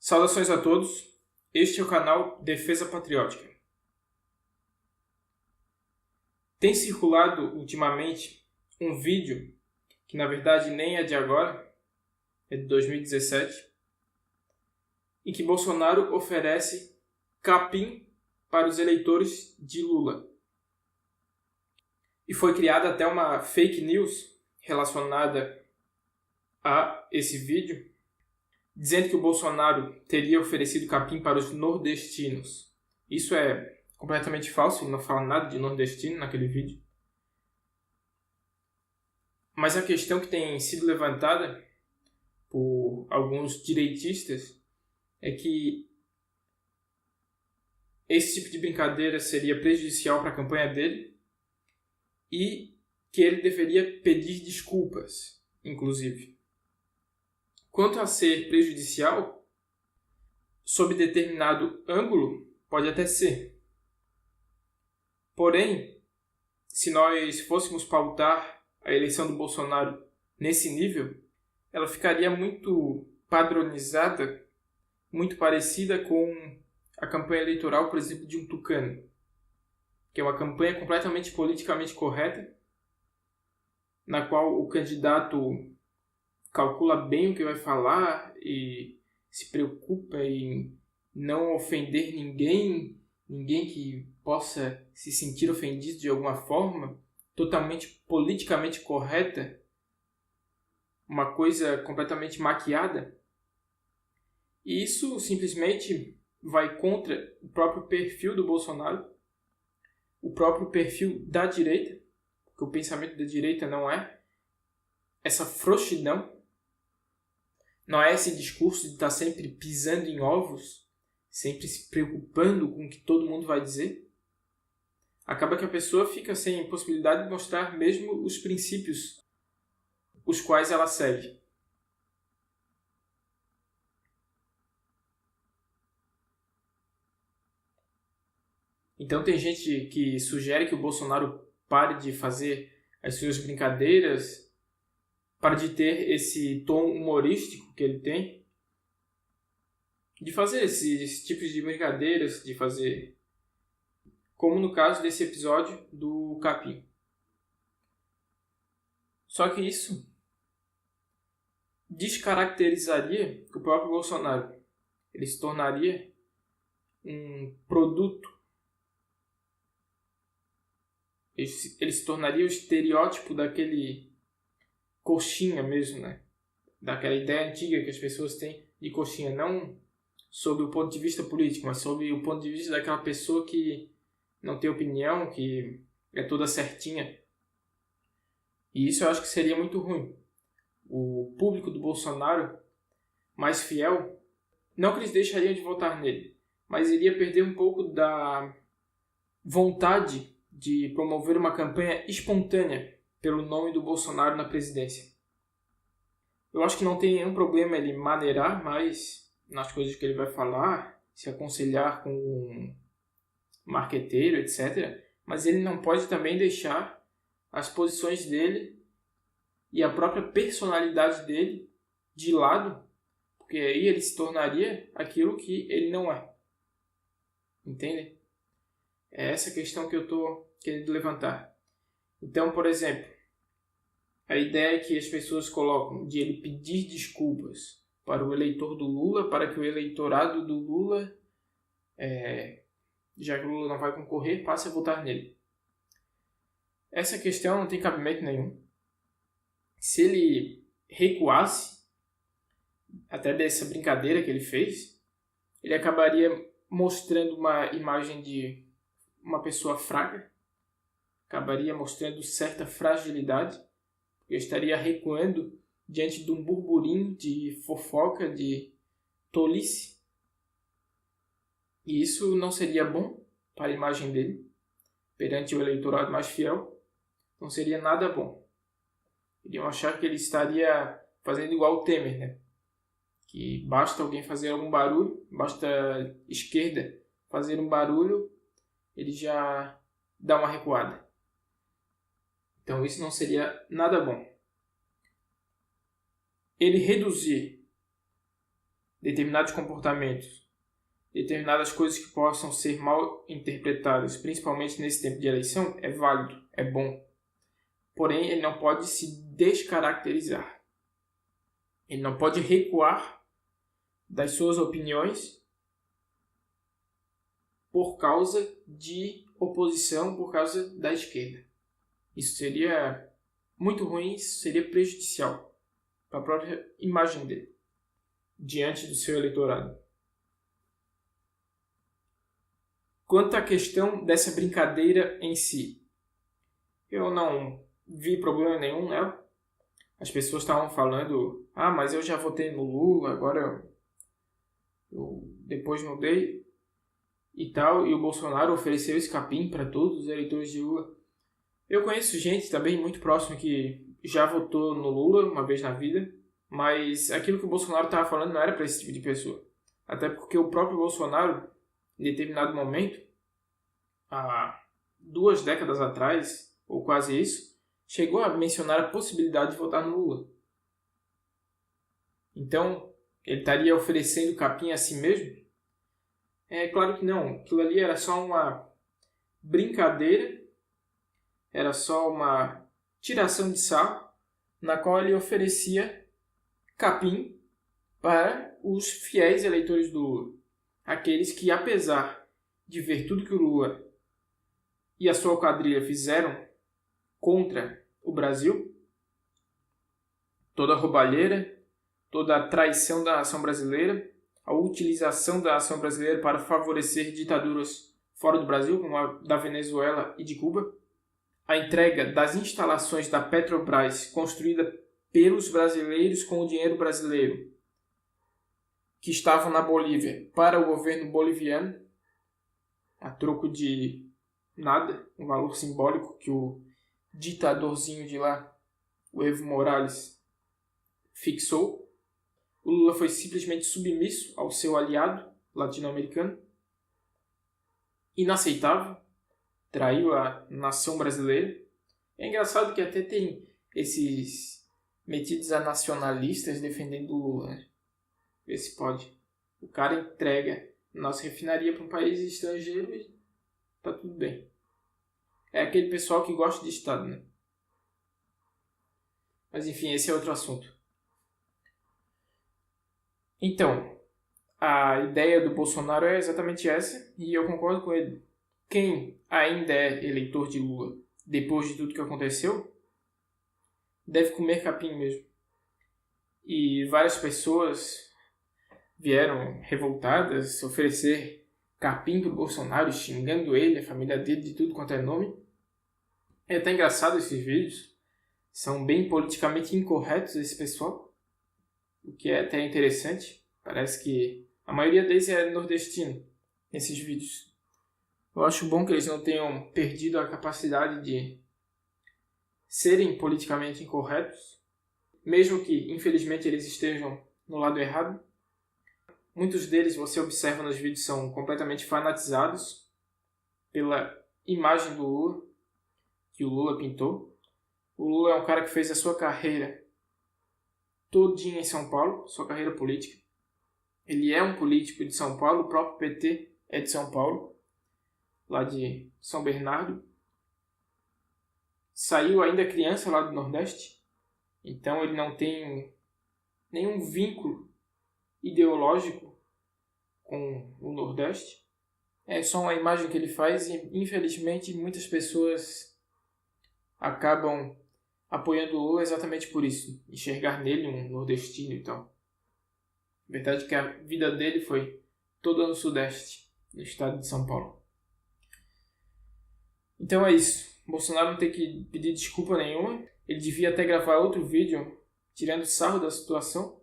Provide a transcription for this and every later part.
Saudações a todos, este é o canal Defesa Patriótica. Tem circulado ultimamente um vídeo, que na verdade nem é de agora, é de 2017, em que Bolsonaro oferece capim para os eleitores de Lula. E foi criada até uma fake news relacionada a esse vídeo, dizendo que o Bolsonaro teria oferecido capim para os nordestinos. Isso é completamente falso, ele não fala nada de nordestino naquele vídeo. Mas a questão que tem sido levantada por alguns direitistas é que esse tipo de brincadeira seria prejudicial para a campanha dele e que ele deveria pedir desculpas, inclusive. Quanto a ser prejudicial, sob determinado ângulo, pode até ser. Porém, se nós fôssemos pautar a eleição do Bolsonaro nesse nível, ela ficaria muito padronizada, muito parecida com a campanha eleitoral, por exemplo, de um tucano, que é uma campanha completamente politicamente correta, na qual o candidato calcula bem o que vai falar e se preocupa em não ofender ninguém que possa se sentir ofendido de alguma forma, totalmente politicamente correta, uma coisa completamente maquiada. E isso simplesmente vai contra o próprio perfil do Bolsonaro, o próprio perfil da direita, porque o pensamento da direita não é essa frouxidão, não é esse discurso de estar sempre pisando em ovos, sempre se preocupando com o que todo mundo vai dizer. Acaba que a pessoa fica sem possibilidade de mostrar mesmo os princípios os quais ela segue. Então tem gente que sugere que o Bolsonaro pare de fazer as suas brincadeiras, para de ter esse tom humorístico que ele tem, de fazer esses tipos de brincadeiras, de fazer, como no caso desse episódio do capim. Só que isso descaracterizaria o próprio Bolsonaro. Ele se tornaria um produto. Ele se tornaria o estereótipo daquele coxinha mesmo, né? Daquela ideia antiga que as pessoas têm de coxinha, não sob o ponto de vista político, mas sob o ponto de vista daquela pessoa que não tem opinião, que é toda certinha. E isso eu acho que seria muito ruim. O público do Bolsonaro, mais fiel, não que eles deixariam de votar nele, mas iria perder um pouco da vontade de promover uma campanha espontânea pelo nome do Bolsonaro na presidência. Eu acho que não tem nenhum problema ele maneirar mais nas coisas que ele vai falar, se aconselhar com um marqueteiro, etc. Mas ele não pode também deixar as posições dele e a própria personalidade dele de lado, porque aí ele se tornaria aquilo que ele não é. Entendem? É essa questão que eu estou querendo levantar. Então, por exemplo, a ideia que as pessoas colocam de ele pedir desculpas para o eleitor do Lula, para que o eleitorado do Lula, já que o Lula não vai concorrer, passe a votar nele. Essa questão não tem cabimento nenhum. Se ele recuasse, até dessa brincadeira que ele fez, ele acabaria mostrando uma imagem de uma pessoa fraca, acabaria mostrando certa fragilidade, eu estaria recuando diante de um burburinho de fofoca, de tolice. E isso não seria bom para a imagem dele, perante o eleitorado mais fiel. Não seria nada bom. Iriam achar que ele estaria fazendo igual o Temer, né? Que basta alguém fazer algum barulho, basta a esquerda fazer um barulho, ele já dá uma recuada. Então isso não seria nada bom. Ele reduzir determinados comportamentos, determinadas coisas que possam ser mal interpretadas, principalmente nesse tempo de eleição, é válido, é bom. Porém, ele não pode se descaracterizar. Ele não pode recuar das suas opiniões por causa de oposição, por causa da esquerda. Isso seria muito ruim, isso seria prejudicial para a própria imagem dele diante do seu eleitorado. Quanto à questão dessa brincadeira em si, eu não vi problema nenhum nela. As pessoas estavam falando, mas eu já votei no Lula, agora eu depois mudei e tal, e o Bolsonaro ofereceu esse capim para todos os eleitores de Lula. Eu conheço gente também muito próxima que já votou no Lula uma vez na vida, mas aquilo que o Bolsonaro estava falando não era para esse tipo de pessoa. Até porque o próprio Bolsonaro, em determinado momento, há 2 décadas atrás, ou quase isso, chegou a mencionar a possibilidade de votar no Lula. Então, ele estaria oferecendo capim a si mesmo? É claro que não. Aquilo ali era só uma brincadeira, era só uma tiração de sarro, na qual ele oferecia capim para os fiéis eleitores do Lula. Aqueles que, apesar de ver tudo que o Lula e a sua quadrilha fizeram contra o Brasil, toda a roubalheira, toda a traição da nação brasileira, a utilização da nação brasileira para favorecer ditaduras fora do Brasil, como a da Venezuela e de Cuba, a entrega das instalações da Petrobras construída pelos brasileiros com o dinheiro brasileiro, que estavam na Bolívia, para o governo boliviano, a troco de nada, um valor simbólico que o ditadorzinho de lá, o Evo Morales, fixou. O Lula foi simplesmente submisso ao seu aliado latino-americano. Inaceitável. Traiu a nação brasileira. É engraçado que até tem esses metidos a nacionalistas defendendo o Lula, né? Vê se pode. O cara entrega nossa refinaria para um país estrangeiro e tá tudo bem. É aquele pessoal que gosta de Estado, né? Mas enfim, esse é outro assunto. Então, a ideia do Bolsonaro é exatamente essa, e eu concordo com ele. Quem ainda é eleitor de Lula, depois de tudo que aconteceu, deve comer capim mesmo. E várias pessoas vieram revoltadas oferecer capim pro Bolsonaro, xingando ele, a família dele, de tudo quanto é nome. É até engraçado esses vídeos. São bem politicamente incorretos esse pessoal, o que é até interessante. Parece que a maioria deles é nordestino, nesses vídeos. Eu acho bom que eles não tenham perdido a capacidade de serem politicamente incorretos, mesmo que, infelizmente, eles estejam no lado errado. Muitos deles, você observa nos vídeos, são completamente fanatizados pela imagem do Lula, que o Lula pintou. O Lula é um cara que fez a sua carreira todinha em São Paulo, sua carreira política. Ele é um político de São Paulo, o próprio PT é de São Paulo, lá de São Bernardo. Saiu ainda criança lá do Nordeste, então ele não tem nenhum vínculo ideológico com o Nordeste. É só uma imagem que ele faz e, infelizmente, muitas pessoas acabam apoiando o Lula exatamente por isso. Enxergar nele um nordestino e tal. A verdade é que a vida dele foi toda no Sudeste, no estado de São Paulo. Então é isso. Bolsonaro não tem que pedir desculpa nenhuma. Ele devia até gravar outro vídeo tirando sarro da situação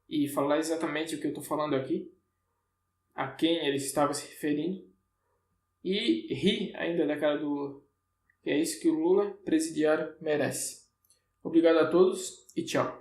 e falar exatamente o que eu estou falando aqui, a quem ele estava se referindo, e rir ainda da cara do Lula. Que é isso que o Lula presidiário merece. Obrigado a todos e tchau.